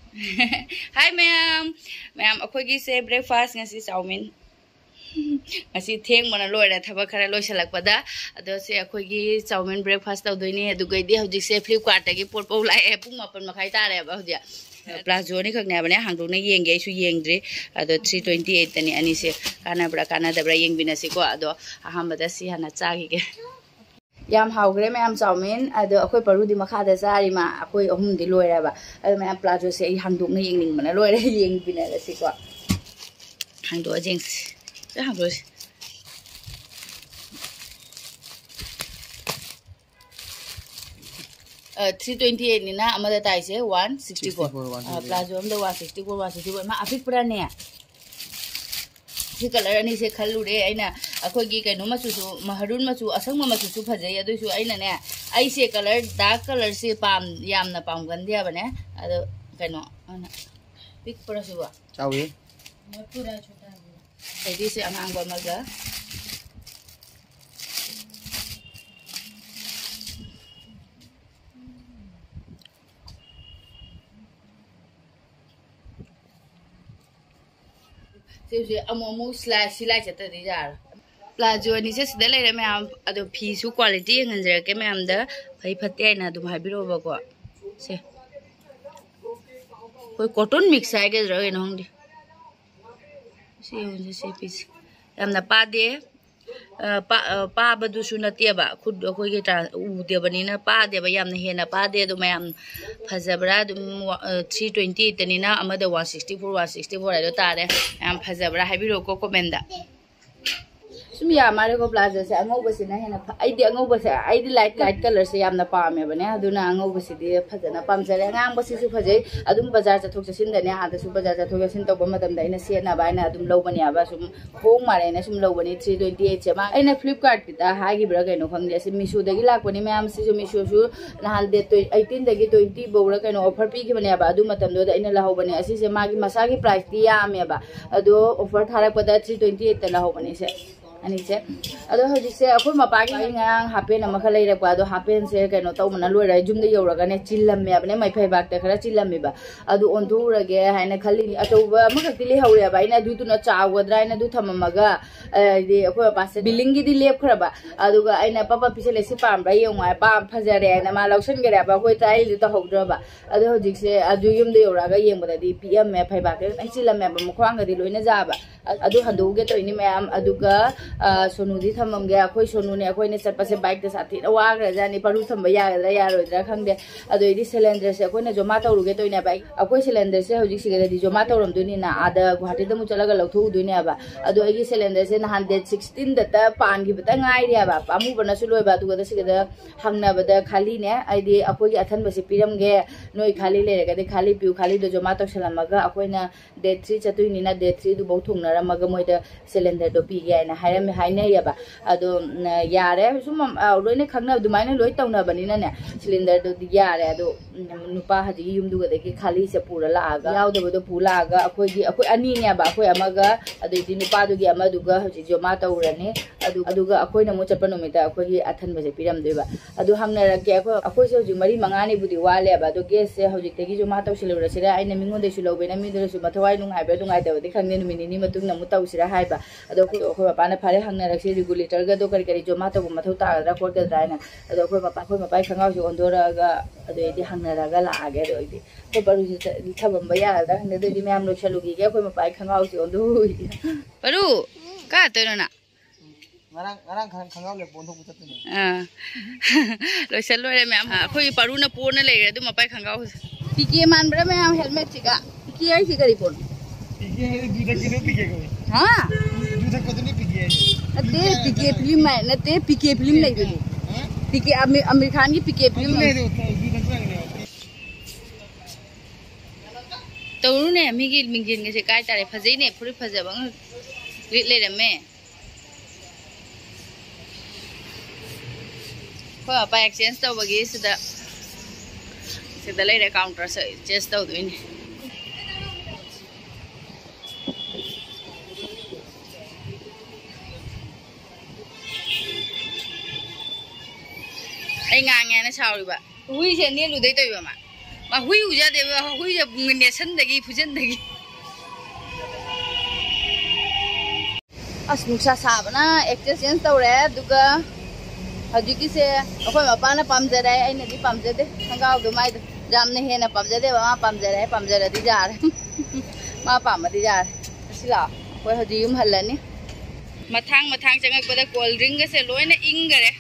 Hi ma'am, akogi se breakfast ngasi chowmin. Ngasi theng mana loira thaba khara loisalakpada ado se akogi chowmin breakfast tawdoini adu gaidi hojik se Flipkart tagi pot pau lai pung 8 makhai tare ba hodia. Plazo ni khakne abane hangdong na yenge su yengdre ado 328 tani ani se kana dabra yengbinasi ko ado ahambada si hana chagi ge. Yam haugre me am chowmin ado akoi parudi makha da sari ma akoi ohum di loira ba ado me am plazo se hangdong na yengning mana loira yengbina si ko hangdo jeng hangdo 328 ni na amada tai se 164 plazo am da 164 ma afik pura ne si color ani se khalu re aina akoi gi kaino ma chu maharun ma chu asang ma chu phajai adu su aina ne ai se color dark color se pam yamna pam gan dia bane ado kaino ana pik pura su ba chawi ma pura chota ai di se angang ba maga se amomo slide chata di jar plazo ni se sida leire me am ado phi su quality nganjera ke me am da phai phate na dum habiro ba ko se koi cotton mix ai ge ro en hong di se un se piece am na pa de pa badu su na te ba khud koi ge ta u de bani na pa de ba yam na he na pa de do me am phajabra dum 320 tani na amada 164 ai do ta re am phajabra habiro ko komenda sum ya mare ko plaza se angau basi na hena ai de angau basi ai di light color se yamna pa me bane aduna angau basi de phajana pam jare ngang basi su phajai adum bazar cha thok cha sin da ne ha da su bazar cha thok sin to ba madam da ina se na ba ina adum low bani aba sum hong mare na sum low bani 328 che ma ina Flipkart ki ta ha gi bra kaino khangde se Misho da gi lak bani me am se su Misho su na hal de 18 da gi 20 bora kaino offer pi gi bani aba adu matam do da ina la ho bani asi se ma gi masa gi price ti ya me ba ado offer thara pada 328 ta la ho bani se ani se ado hoji se akoi mapa gi ngang hapen ama khalai ra pa ado hapen se kaino taw mana loi ra jum de youra ga ne chillam me abne mai phai bak ta khara chillam me ba ado on thu ra ge haina khali ato ba ma ka tili haure ba ina du tu na chaw gadra ina du thamamaga de akoi pa se billing gi di lep khra ba ado ga aina papa pisele si pam ra yong ma pa phajare na ma lausan ge ra ba koi tai li ta hokdra ba ado hoji se adu yum de youra ga yeng ba di pm me phai bak ai chillam me ba mu khwang ga di loina ja ba adu handu ge to ini me am adu ga Sonu दी थमम गया कोई सोनू ने कोई ने चटपा से bike दे साथी वाग्रा जानी परू थम या यारोद्रा खंगदे अदोइदी सिलेंडर से कोई ने जोमा तौरुगे तो इना बाइक अकोई सिलेंडर से हौजी सिगरे दी जोमा तौरम दुनी ना आदा गुवाहाटी द मु चलगा लौथु दुनी आबा अदो एगी सिलेंडर से नहान डेट 16 दता पान गी बता ngai ri aba pamu bana su loi ba du ga sigada hangna bada khali ne aidi akoi athan basi piram ge noi khali le ga de khali piu khali do joma to salamaga akoi na date 3 chatui ni na date 3 du bau thung na ramaga moi da cylinder do pi ge na hairam haine ya ba ado yare sum loi ne khangna du mai ne loi tauna bani na ne cylinder do yare ado nupa haji yum du ga de ki khali se pura la aga yaw do do pula aga akoi ani ne ba akoi amaga ado di nupa du gi ama du ga haji joma to urane adu ga akoi na mo chapa no meta akoi athan baje piram deba adu hamna ra ke akoi se hoji mari mangani budi wale ba do gas se hoji te gi joma to silura sira aina mingon de sulo bena mi de su mathawai nung hai ba dung ai de khangne nu minini matung na mu taw sira hai ba ado akoi papa na phare hangna ra se regulator ga do kari kari joma to mathau ta ra ko ga dai na ado akoi papa khangau ju ondora ga ado edi hangna ra ga la age do edi ko paru ji thabam ba ya da ne de di me am lo chalu gi ge akoi papa khangau ju ondu paru ka to na ngarang khangau le bon thok putat ni lo sel lo me am khoi paru na po na le re du mapai khangau pike man bra me am helmet chiga pike ai chi kari pon pike du ta kino pike ko ha du ta ko ni pike ate pike film mai na te pike film nei du pike amir khan ki pike film nei du ta ko ne tawru ne mi gi mingjin ge se kai tare phajai ne phuri phaja bang lit le re me apa exchange tau bagi sudah lay counter se exchange tau tu ini ai ngang ngang na chào đi bạn ui sen ni lu dei toi ba ma hui uja de hui ja nesan dagi fujan dagi as nuksa sabana exchange tawre duga hajiki se akoi mapana pamjare aina di pamjade hangaw do mai jamne hena pamjade ma pamjare di jar ma pamadi jar asila koi haji yum halani mathang changak pada cold drink se loina ingare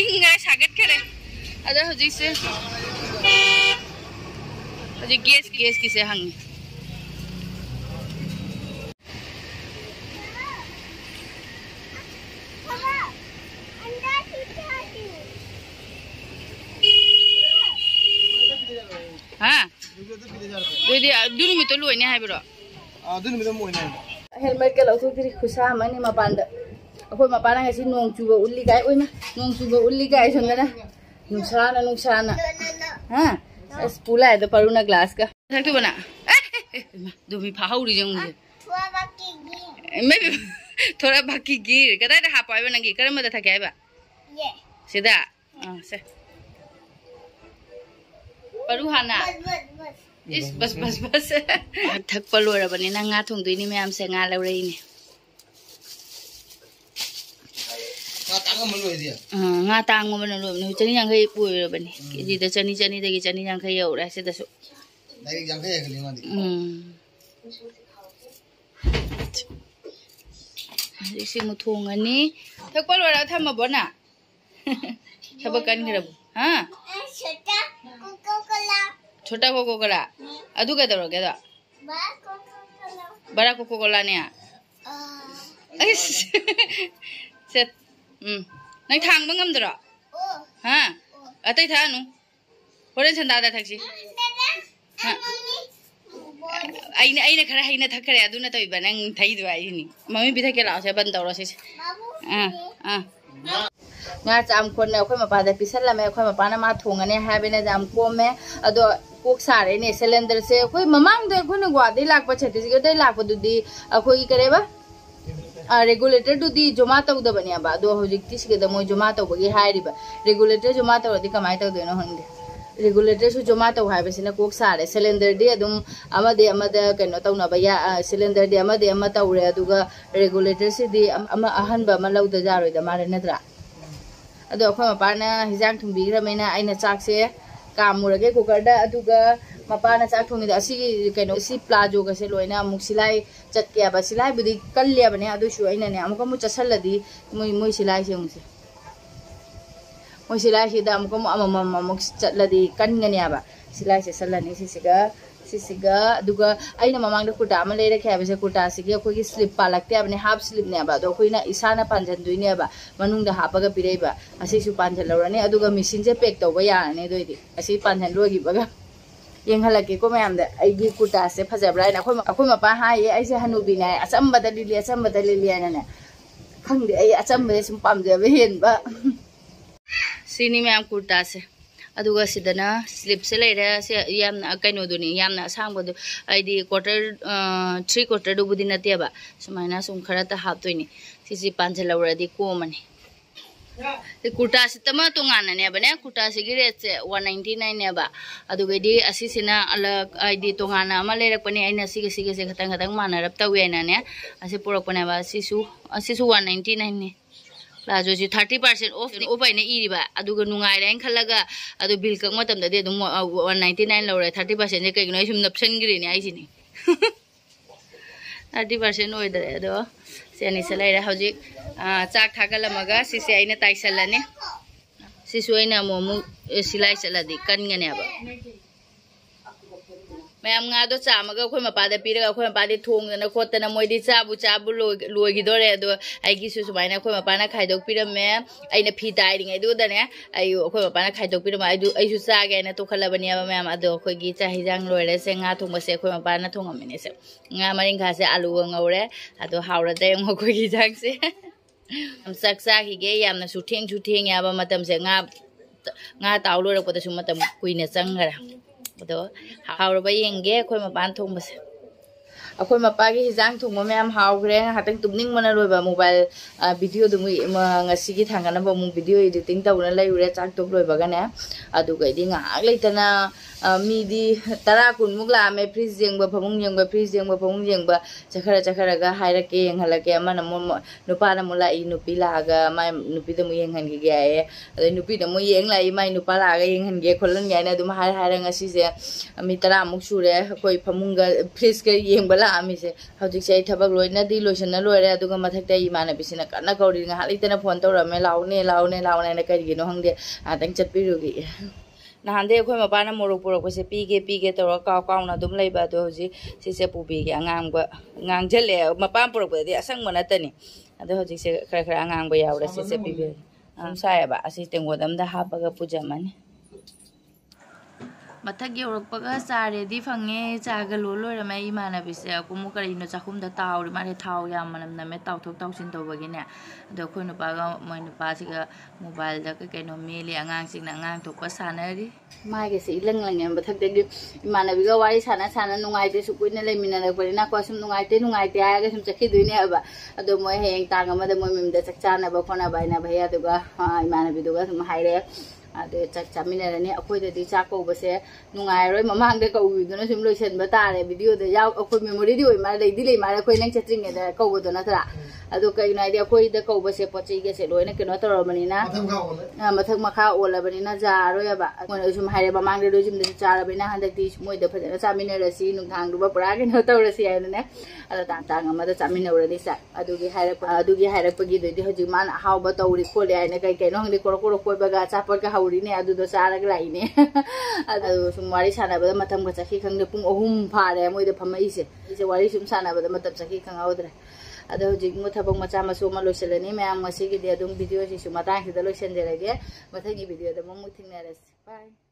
ingare sagat kare ada haji se haji gas ki se hang हाँ दुनु में तो लोई नहीं है बिरो दुनु में तो मोई नहीं हेलमेट के लाउथो तिरी खुसा मनी मपान द अखोय मपान ngasi nong chuba ulli kai oima nong chuba ulli kai sondana nuksana ha es pula है तो परुना ग्लास का थक तो बना दो भी फाउरी जंग मैं थोड़ा बाकी गिर कदा दा हा पाइबा नंगी करम दा थके आइबा ये सीधा से परुहाना इस बस थक पलोरा बने ना nga thong दुइनी मैम से nga लौरई ने nga tang मन लो नु चनी यांखै पुर बने केजी द चनी दगी चनी यांखै यौरा से दसु दाइ यांखै हेगली मादि इसी मु थोंगनी थक पलोरा थमबो ना थबक कन खरबु हां छोटा कोको कोला अदु के दरो के दा बड़ा कोको कोला ने से नई थांग बंगम दरो हां अतै थानु होरेन संदा दा थक्सी आइने खरा हाइना थकरे अदुना तै बनंग थै दु आइनी मम्मी बिथा के लासे बन दरो से nga cham khon ne khoi ma pa da pisal la me khoi ma pa na ma thongane ha be ne jam ko me ado kok sare ne cylinder se khoi mamang de khoi ne gwa de lak pa chati ge de lak pa du di khoi ki kare ba regulator du di joma ta u da bania ba do hojik tis ge da moi joma ta ba gi hai ri ba regulator joma ta di kamai ta de no honde regulator su joma ta hai be sina kok sare cylinder di adum amada keno ta na ba ya cylinder di ama ta ure aduga regulator se di ama ahan ba ma lau da ja roi da ma re nadra अदो अखोय मपाना हिजांग थुंबिग्रमेना आइना चाकसे कामुरगे कुकरदा अदुगा मपाना चाक थुंगिदा असि canoe सि palazzo गसे लोइना मुक सिलाई चटके बा सिलाई बुदी कल्ले बने अदुसु आइना ने अमुक मु चसलदी मुई सिलाई से मुसे मुई सिलाई सिदा अमुक मु अमुक चटलदी कनगने बा सिलाई से सलनी सिसिगा अदुगा आइना ममांगदा कुर्ता अमा लेरे खेबसे कुर्ता सिगे अखोगी स्लिप पालकते अबने हाफ स्लिप ने बा दो अखोइना इसाना पांजन दुइने बा मनुंगदा हापगा पिरेबा असिसु पांजन लौरने अदुगा मशीन से पैक तौबा यारने दोइदि असि पांजन लोगी बगा येंगहलके को मैमदा आइगी कुर्ता से फजब्राइन अखोय मपा हाये आइसे हनुबी ने अचंबदा लिली ने खंगदे आई अचंबदे सुम पामजबे हेनबा सिनी मैम कुर्ता से अदुगा सिदना स्लिप से लेरे से यामना कैनो दुनी यामना सांगबदु आइदी क्वार्टर 3 क्वार्टर दुबुदी नतेबा सुमाइना सुम खरा त हातोइनी सिसि पांचे लौरदी कोमनी ते कुर्ता सितमा तोंगाना ने बने कुर्ता सिगी रेट से 199 ने बा अदुगेदी असिसिना अलग आइदी तोंगाना अमा लेरकपने आइना सिगे से खतंग मानरब तवेना ने असे पुरकपने बा सिसु 199 ने प्लाजो जी 30% ऑफ आइने इरिबा अदुगा नुंगाइरेन खलगा अदु बिल कक मतम दे दु 199 लौरे 30% जे कइनो सुम नपसनगिरिने आइसिनी 30% ओइदरे अदो सेनी सलाइरा हौजी चाक थागलमगा सिसे आइने ताइसलने सिसु आइना मोमु सिलाई चलदी कनगने अब मैम गादो चामगा अखोय मपादा पिरगा अखोय मपादे थोंगना खोतना मोइदि चाबु लोगिदोरे अदो आइगी सुसुमाइना अखोय मपाना खाइदोक पिरमे आइना फि ताइरिङै दुदने आयु अखोय मपाना खाइदोक पिरम आइसु चागेना तोखलबनिया मैम अदो अखोयगी चाहिजांग लोइरे से nga थोंबसे अखोय मपाना थोंगमने से nga maringkha se alu ngौरे अदो हावरदे अखोयगी जांगसे हम सक्सा हिगे यामना सुथेंग याबा मतम से nga तावलोरकपदा सु मतम कुइना चंगरा अदो हावरबा येंगे अखोय मपान थोंबसे अखोई मपागी हिजांग थोंबो मैम हाउग्रे हातंग तुमनिंग मना लोइबा मोबाइल वीडियो दुमु ngasi thangana ba mu video editing tawna laiyure chak tok loibagane adu gaidi ngak leitana mi di tara kun mugla me freeze jengba phamung jengba chakhara ga haira ke yenghalake amana nupa na mula I nupi la ga mai nupi da mu yenghan gi ga e adu nupi da mu yeng lai mai nupa la ga yenghan ge kholan ga na dum haira ngasi je mi tara muk sure koi phamung ga freeze ke yengba la ami se hojik sei thabak loina di loisan na loire adu ga mathak ta imana bisina kana kauri nga halitana phone tawrame laune na kari gi no hangde atang chatpiru gi nahande khoi mapana morok porok se pige tawra kaw na dum leiba do hoji sise pubi gi angang ba ngang jele mapam porok di asang mana tani ado hoji se khara angang ba yawra sise pibe am saya ba asi tengodam da ha paga puja mani mathak yorokpaga charedi phange chaga lolorama imana bise akumu karino chakhum da tawri mare thaw yam manam na me tawthok tawsin tawbagi ne ado khoi nupa ga moi nupa siga mobile da kai no meli angang sing na angang thokpa sanari mai ge se ilang lang yam mathak de imana biga wari sana nungai te su kuina le minana parina ko sum nungai te aya ga sum chakhi duine aba ado moi heng tang ama da moi mim da chakchana ba khona ba na bhaiya duga imana biduga sum haire ade chak chaminarani akhoi da di chak ko base nungai roi mamang de ko wi dona sum loisen ba tare video da yaw akhoi memory di oi ma dei di le ma akhoi nang chatring de ko bo dona tra ado kai nai de akhoi da ko base pochi ge se loina keno tor mani na mathak makha ola bani na ja roi ba mon sum haire mamang de sum de chara bani na handak ti moi da phajana chaminarasi nung thang du ba pura ge no tor si ai ne ada tang ama da chaminawra di sa adu gi haira pagi de hoji man haw ba tawri ko le ai ne kai no hang de ko ba ga cha pa ga ne adu do sara ga lai ne adu sum wari sana ba matam ga chakhi khang de pung ohum phare moi de phamai se wari sum sana ba matam chakhi khang audra adu jig mu thabang macha ma so ma loiselani me am ngasi gi de adum video si su matang si da loisen de lage mathai ni video da mu thingna res bye